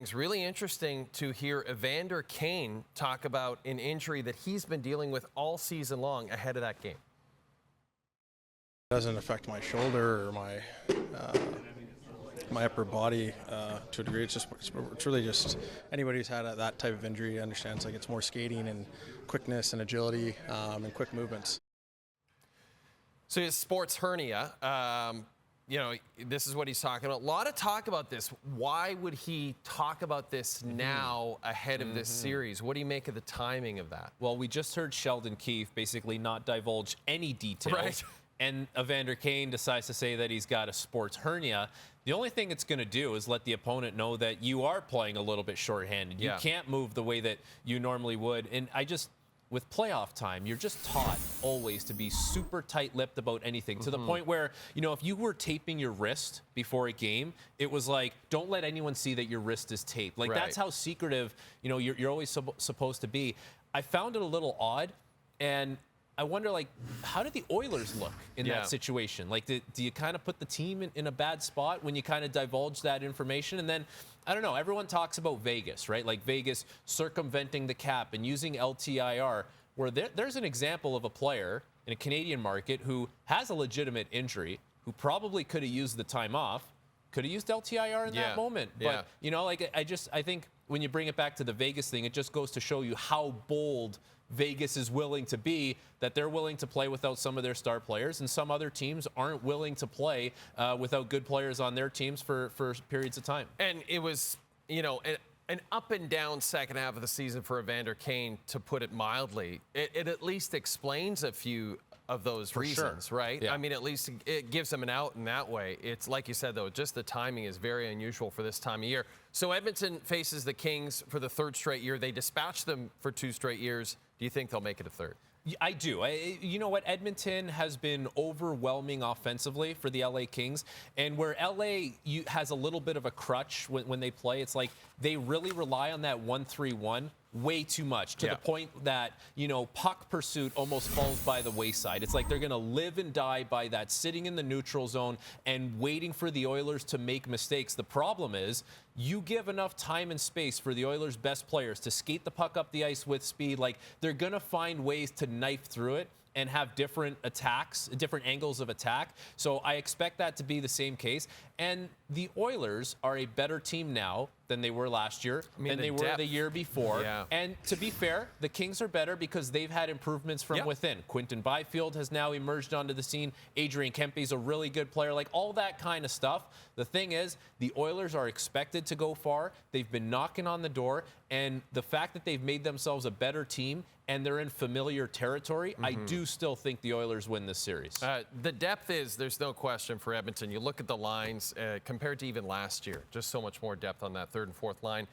It's really interesting to hear Evander Kane talk about an injury that he's been dealing with all season long ahead of that game. It doesn't affect my shoulder or my upper body to a degree. It's really just anybody who's had that type of injury understands it's more skating and quickness and agility and quick movements. So his sports hernia. This is what he's talking about. A lot of talk about this. Why would he talk about this now ahead of this series? What do you make of the timing of that? Well, we just heard Sheldon Keefe basically not divulge any details. Right. And Evander Kane decides to say that he's got a sports hernia. The only thing it's going to do is let the opponent know that you are playing a little bit shorthanded. You can't move the way that you normally would. And with playoff time, you're just taught always to be super tight-lipped about anything, to the point where, if you were taping your wrist before a game, it was like, don't let anyone see that your wrist is taped. That's how secretive, you're always supposed to be. I found it a little odd, and I wonder, how did the Oilers look in that situation? Do you kind of put the team in a bad spot when you kind of divulge that information? And then, I don't know, everyone talks about Vegas, right? Vegas circumventing the cap and using LTIR, where there's an example of a player in a Canadian market who has a legitimate injury, who probably could have used the time off, could have used LTIR in that moment. But, I think when you bring it back to the Vegas thing, it just goes to show you how bold Vegas is willing to be, that they're willing to play without some of their star players, and some other teams aren't willing to play without good players on their teams for periods of time. And it was, an up and down second half of the season for Evander Kane, to put it mildly. It at least explains a few of those reasons, right? Yeah. I mean, at least it gives them an out in that way. It's like you said, though, just the timing is very unusual for this time of year. So Edmonton faces the Kings for the third straight year. They dispatched them for 2 straight years. Do you think they'll make it a third? I do. You know what? Edmonton has been overwhelming offensively for the LA Kings. And where LA has a little bit of a crutch when they play, it's like they really rely on that 1-3-1 way too much, to the point that, puck pursuit almost falls by the wayside. It's like they're going to live and die by that, sitting in the neutral zone and waiting for the Oilers to make mistakes. The problem is, you give enough time and space for the Oilers' best players to skate the puck up the ice with speed, they're going to find ways to knife through it and have different attacks, different angles of attack. So I expect that to be the same case. And the Oilers are a better team now than they were last year, than they were the year before. Yeah. And to be fair, the Kings are better because they've had improvements from within. Quinton Byfield has now emerged onto the scene. Adrian Kempe's a really good player, all that kind of stuff. The thing is, the Oilers are expected to go far. They've been knocking on the door, and the fact that they've made themselves a better team and they're in familiar territory, I do still think the Oilers win this series. The depth there's no question for Edmonton. You look at the lines compared to even last year, just so much more depth on that third and fourth line.